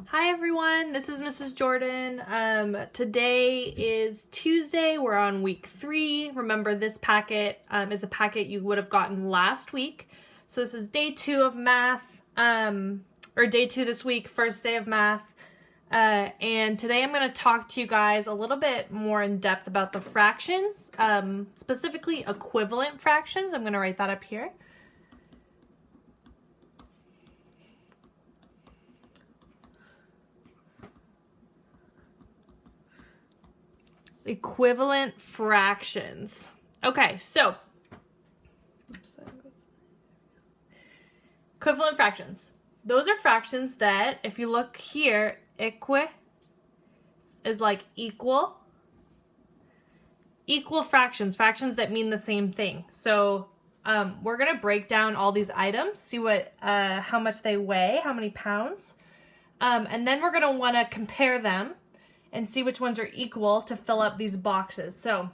Hi everyone, this is Mrs. Jordan. Today is Tuesday. We're on week 3. Remember, this packet is the packet you would have gotten last week. So this is day 2 of math, or day 2 this week, first day of math. And today I'm going to talk to you guys a little bit more in depth about the fractions, specifically equivalent fractions. I'm going to write that up here. Equivalent fractions. Okay, so equivalent fractions. Those are fractions that, if you look here, is like equal fractions, fractions that mean the same thing. So we're gonna break down all these items, see what how much they weigh, how many pounds, and then we're gonna want to compare them and see which ones are equal to fill up these boxes. So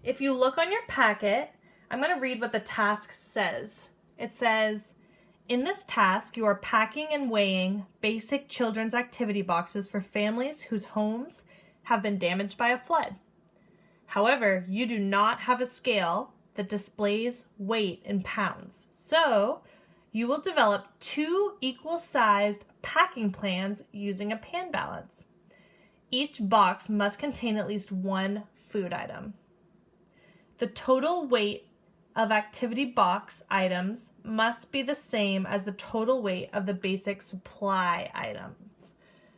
if you look on your packet, I'm going to read what the task says. It says, in this task, you are packing and weighing basic children's activity boxes for families whose homes have been damaged by a flood. However, you do not have a scale that displays weight in pounds. So you will develop 2 equal-sized packing plans using a pan balance. Each box must contain at least 1 food item. The total weight of activity box items must be the same as the total weight of the basic supply items,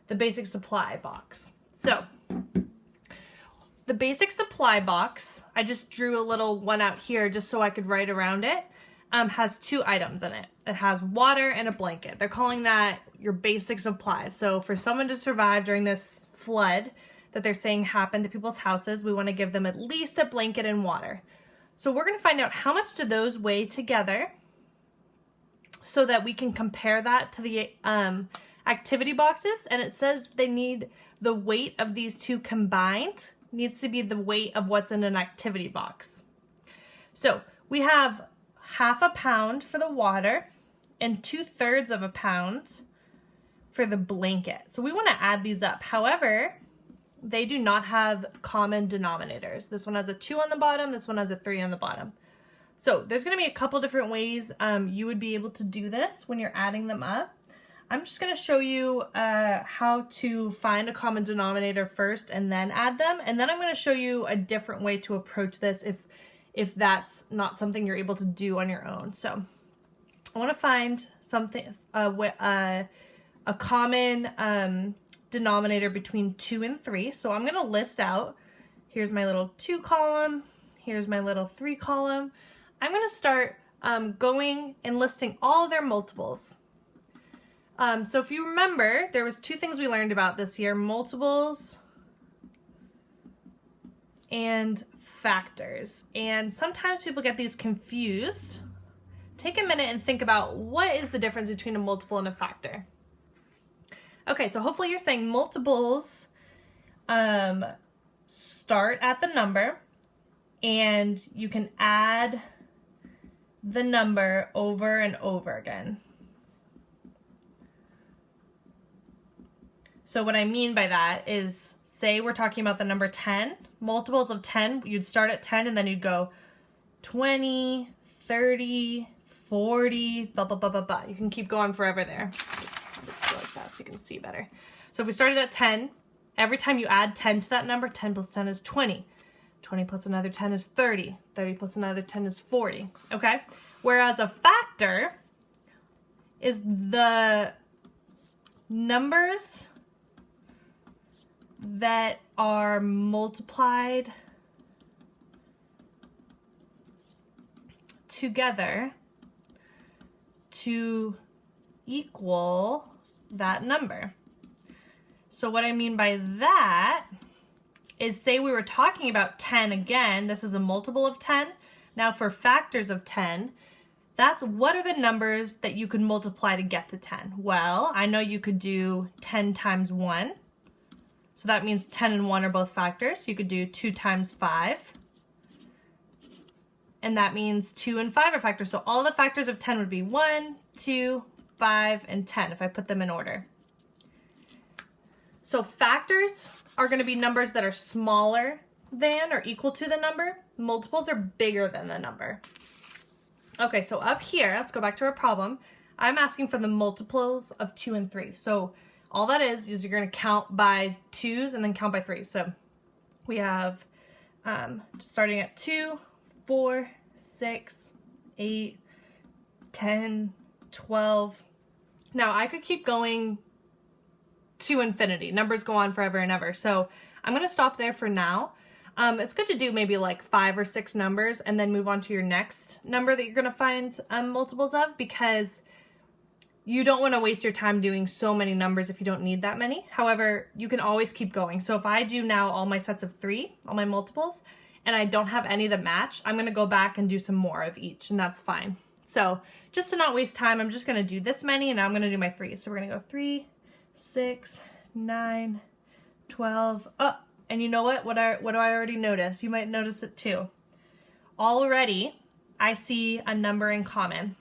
the basic supply box. So the basic supply box, I just drew a little one out here just so I could write around it, has 2 items in it. It has water and a blanket. They're calling that your basic supply. So for someone to survive during this flood that they're saying happened to people's houses, we want to give them at least a blanket and water. So we're going to find out how much do those weigh together so that we can compare that to the activity boxes. And it says they need the weight of these 2 combined needs to be the weight of what's in an activity box. So we have 1/2 pound for the water and 2/3 of a pound for the blanket. So we want to add these up. However, they do not have common denominators. This one has a 2 on the bottom, this one has a 3 on the bottom. So there's going to be a couple different ways you would be able to do this when you're adding them up. I'm just going to show you how to find a common denominator first and then add them. And then I'm going to show you a different way to approach this if that's not something you're able to do on your own. So I want to find something, a common denominator between 2 and 3. So I'm going to list out, here's my little 2 column, here's my little 3 column. I'm going to start going and listing all their multiples. So if you remember, there was 2 things we learned about this year, multiples and factors. And sometimes people get these confused. Take a minute and think about what is the difference between a multiple and a factor. Okay, so hopefully you're saying multiples start at the number and you can add the number over and over again. So what I mean by that is, say we're talking about the number 10, multiples of 10, you'd start at 10 and then you'd go 20, 30, 40, blah, blah, blah, blah, blah. You can keep going forever there. Let's go like that so you can see better. So if we started at 10, every time you add 10 to that number, 10 plus 10 is 20. 20 plus another 10 is 30. 30 plus another 10 is 40, okay? Whereas a factor is the numbers that are multiplied together to equal that number. So what I mean by that is, say we were talking about 10 again, this is a multiple of 10. Now for factors of 10, that's what are the numbers that you could multiply to get to 10? Well, I know you could do 10 times 1. So that means 10 and 1 are both factors. You could do 2 times 5. And that means 2 and 5 are factors. So all the factors of 10 would be 1, 2, 5, and 10 if I put them in order. So factors are going to be numbers that are smaller than or equal to the number. Multiples are bigger than the number. Okay, so up here, let's go back to our problem. I'm asking for the multiples of 2 and 3. So all that is you're going to count by 2's and then count by 3's. So we have starting at 2, 4, 6, 8, 10, 12. Now I could keep going to infinity. Numbers go on forever and ever. So I'm going to stop there for now. It's good to do maybe like 5 or 6 numbers and then move on to your next number that you're going to find multiples of, because you don't want to waste your time doing so many numbers if you don't need that many. However, you can always keep going. So if I do now all my sets of 3, all my multiples, and I don't have any that match, I'm going to go back and do some more of each, and that's fine. So just to not waste time, I'm just going to do this many, and now I'm going to do my 3. So we're going to go 3, 6, 9, 12. Oh, and you know what? What do I already notice? You might notice it too. Already, I see a number in common.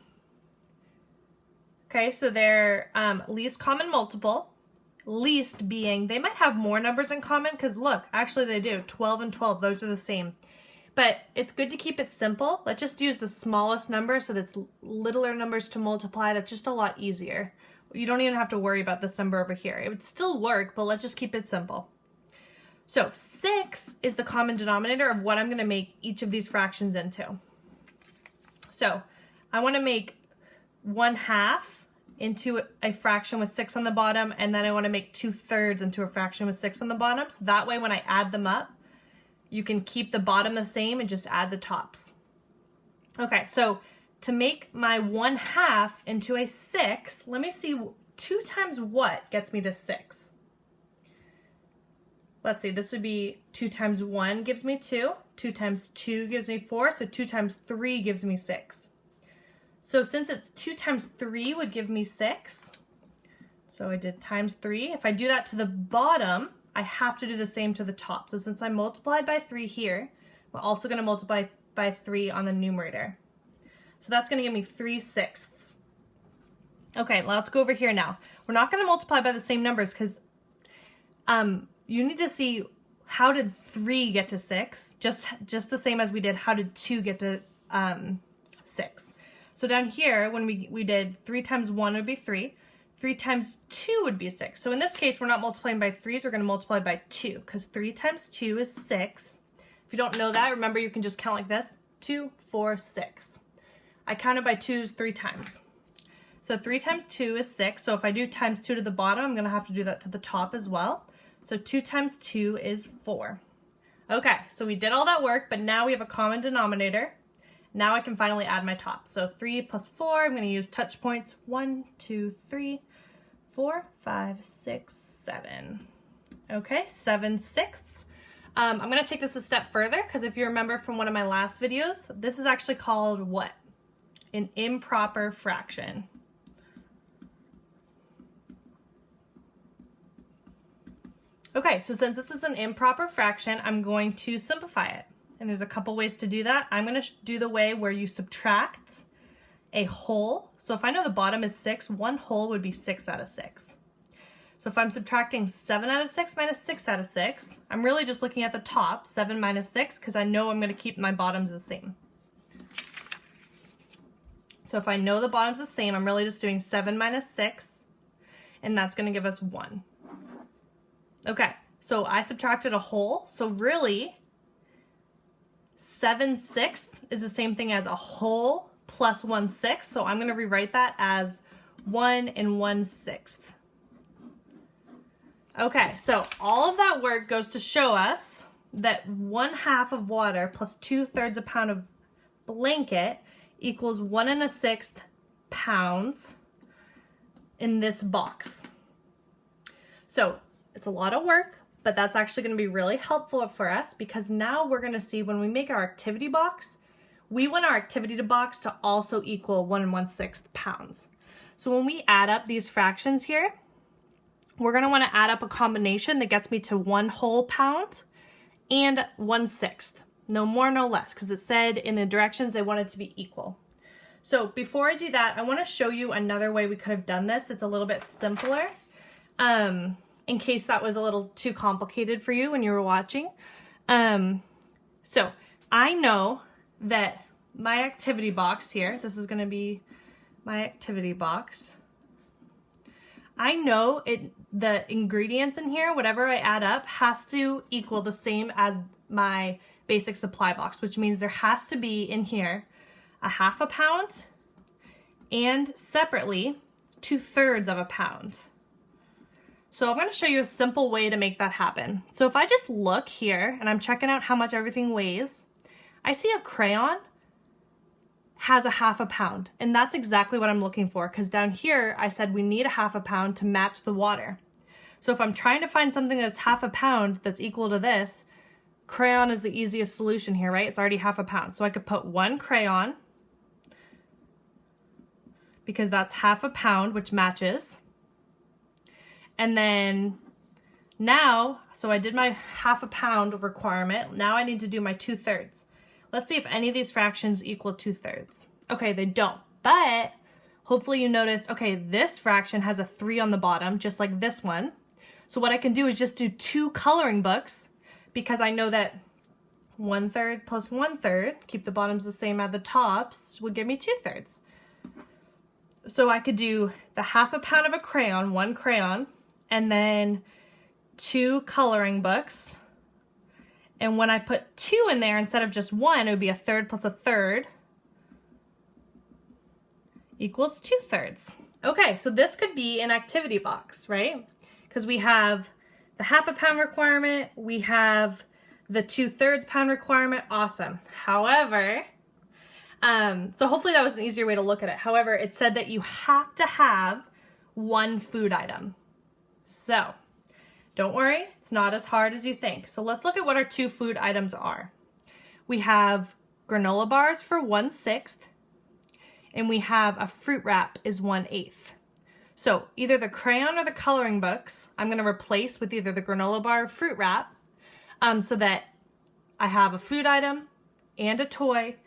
Okay, so they're least common multiple. Least being, they might have more numbers in common, because look, actually they do. 12 and 12, those are the same. But it's good to keep it simple. Let's just use the smallest number so that's littler numbers to multiply. That's just a lot easier. You don't even have to worry about this number over here. It would still work, but let's just keep it simple. So 6 is the common denominator of what I'm going to make each of these fractions into. So I want to make 1/2 into a fraction with 6 on the bottom, and then I want to make 2/3 into a fraction with 6 on the bottom. So that way when I add them up, you can keep the bottom the same and just add the tops. Okay, so to make my 1/2 into a 6, let me see, 2 times what gets me to 6? Let's see, this would be 2 times 1 gives me 2, 2 times 2 gives me 4, so 2 times 3 gives me 6. So since it's 2 times 3 would give me 6, so I did times 3. If I do that to the bottom, I have to do the same to the top. So since I multiplied by 3 here, we're also going to multiply by 3 on the numerator. So that's going to give me 3/6. Okay, let's go over here now. We're not going to multiply by the same numbers because you need to see, how did 3 get to 6? Just the same as we did how did 2 get to 6. So down here, when we did 3 times 1 would be 3. 3 times 2 would be 6. So in this case, we're not multiplying by 3s, we're going to multiply by 2, because 3 times 2 is 6. If you don't know that, remember you can just count like this. 2, 4, 6. I counted by 2's 3 times. So 3 times 2 is 6. So if I do times 2 to the bottom, I'm going to have to do that to the top as well. So 2 times 2 is 4. Okay, so we did all that work, but now we have a common denominator. Now I can finally add my top. So 3 plus 4, I'm going to use touch points. 1, 2, 3, 4, 5, 6, 7. Okay, 7/6. I'm going to take this a step further, because if you remember from one of my last videos, this is actually called what? An improper fraction. Okay, so since this is an improper fraction, I'm going to simplify it. And there's a couple ways to do that. I'm going to do the way where you subtract a whole. So if I know the bottom is 6, 1 whole would be 6 out of 6. So if I'm subtracting 7 out of 6 minus 6 out of 6, I'm really just looking at the top, 7 minus 6, because I know I'm going to keep my bottoms the same. So if I know the bottom's the same, I'm really just doing 7 minus 6, and that's going to give us 1. Okay, so I subtracted a whole, so really 7/6 is the same thing as a whole plus 1/6, so I'm going to rewrite that as 1 and 1/6. Okay, so all of that work goes to show us that 1/2 of water plus 2/3 a pound of blanket equals 1 1/6 pounds in this box. So it's a lot of work, but that's actually going to be really helpful for us, because now we're going to see when we make our activity box, we want our activity box to also equal 1 1/6 pounds. So when we add up these fractions here, we're going to want to add up a combination that gets me to 1 whole pound and 1/6. No more, no less, because it said in the directions they want it to be equal. So before I do that, I want to show you another way we could have done this. It's a little bit simpler. in case that was a little too complicated for you when you were watching. So I know that my activity box here, this is going to be my activity box. I know the ingredients in here, whatever I add up, has to equal the same as my basic supply box, which means there has to be in here a 1/2 pound and separately 2/3 of a pound. So I'm going to show you a simple way to make that happen. So if I just look here and I'm checking out how much everything weighs, I see a crayon has a 1/2 pound, and that's exactly what I'm looking for, because down here I said we need a 1/2 pound to match the water. So if I'm trying to find something that's 1/2 pound that's equal to this, crayon is the easiest solution here, right? It's already 1/2 pound. So I could put 1 crayon, because that's 1/2 pound, which matches. And then now, so I did my 1/2 pound requirement. Now I need to do my 2/3. Let's see if any of these fractions equal 2/3. Okay, they don't, but hopefully you noticed, okay, this fraction has a 3 on the bottom, just like this one. So what I can do is just do 2 coloring books, because I know that 1/3 plus 1/3, keep the bottoms the same at the tops, would give me 2/3. So I could do the 1/2 pound of a crayon, 1 crayon, and then 2 coloring books. And when I put 2 in there instead of just 1, it would be 1/3 plus 1/3 equals 2/3. Okay, so this could be an activity box, right? Because we have the 1/2 pound requirement, we have the 2/3 pound requirement. Awesome. However, so hopefully that was an easier way to look at it. However, it said that you have to have 1 food item. So don't worry, it's not as hard as you think. So let's look at what our 2 food items are. We have granola bars for 1/6, and we have a fruit wrap is 1/8. So either the crayon or the coloring books, I'm going to replace with either the granola bar or fruit wrap, so that I have a food item and a toy,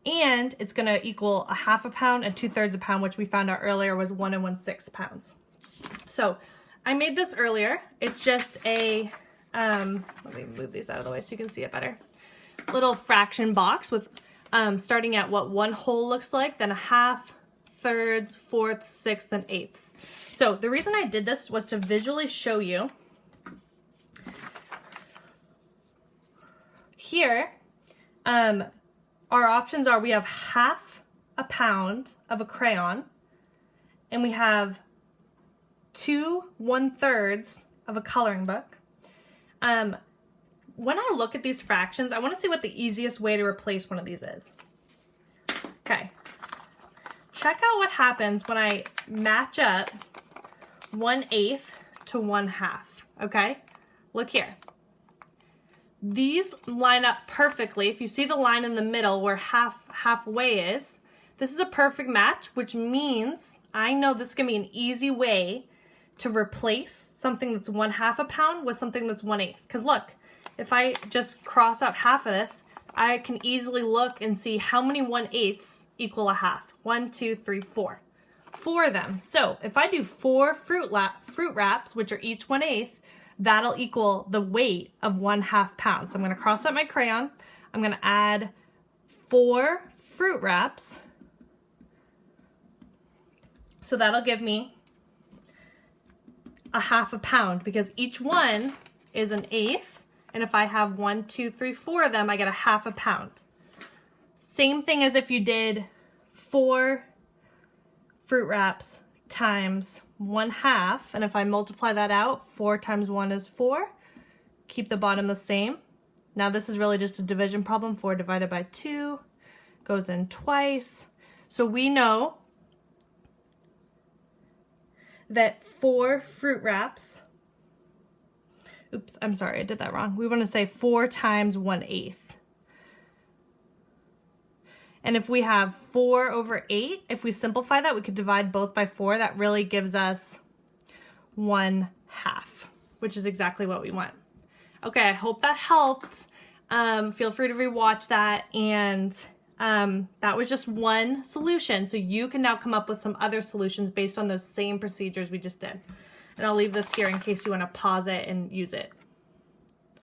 and it's going to equal a 1/2 pound and 2/3 a pound, which we found out earlier was 1 1/6 pounds. So I made this earlier. It's just a, let me move these out of the way so you can see it better. Little fraction box with starting at what 1 whole looks like, then a 1/2, 1/3, 1/4, 1/6, and 1/8. So the reason I did this was to visually show you. Here, our options are we have 1/2 pound of a crayon, and we have 2 1/3 of a coloring book. When I look at these fractions, I want to see what the easiest way to replace one of these is. Okay. Check out what happens when I match up 1/8 to 1/2. Okay? Look here. These line up perfectly. If you see the line in the middle where halfway is, this is a perfect match, which means I know this is going to be an easy way to replace something that's 1/2 pound with something that's 1/8. Because look, if I just cross out half of this, I can easily look and see how many 1/8 equal a half. 1, 2, 3, 4. 4 of them. So if I do 4 fruit wraps, which are each 1/8, that'll equal the weight of 1/2 pound. So I'm going to cross out my crayon. I'm going to add 4 fruit wraps. So that'll give me a 1/2 pound, because each one is 1/8. And if I have 1, 2, 3, 4 of them, I get a 1/2 pound. Same thing as if you did 4 fruit wraps times 1/2. And if I multiply that out, 4 times 1 is 4. Keep the bottom the same. Now this is really just a division problem. 4 divided by 2 goes in twice. So we know that 4 fruit wraps, oops, I'm sorry, I did that wrong. We want to say 4 times 1/8. And if we have 4 over 8, if we simplify that, we could divide both by 4. That really gives us 1/2, which is exactly what we want. Okay, I hope that helped. Feel free to rewatch that, and That was just one solution. So you can now come up with some other solutions based on those same procedures we just did. And I'll leave this here in case you want to pause it and use it.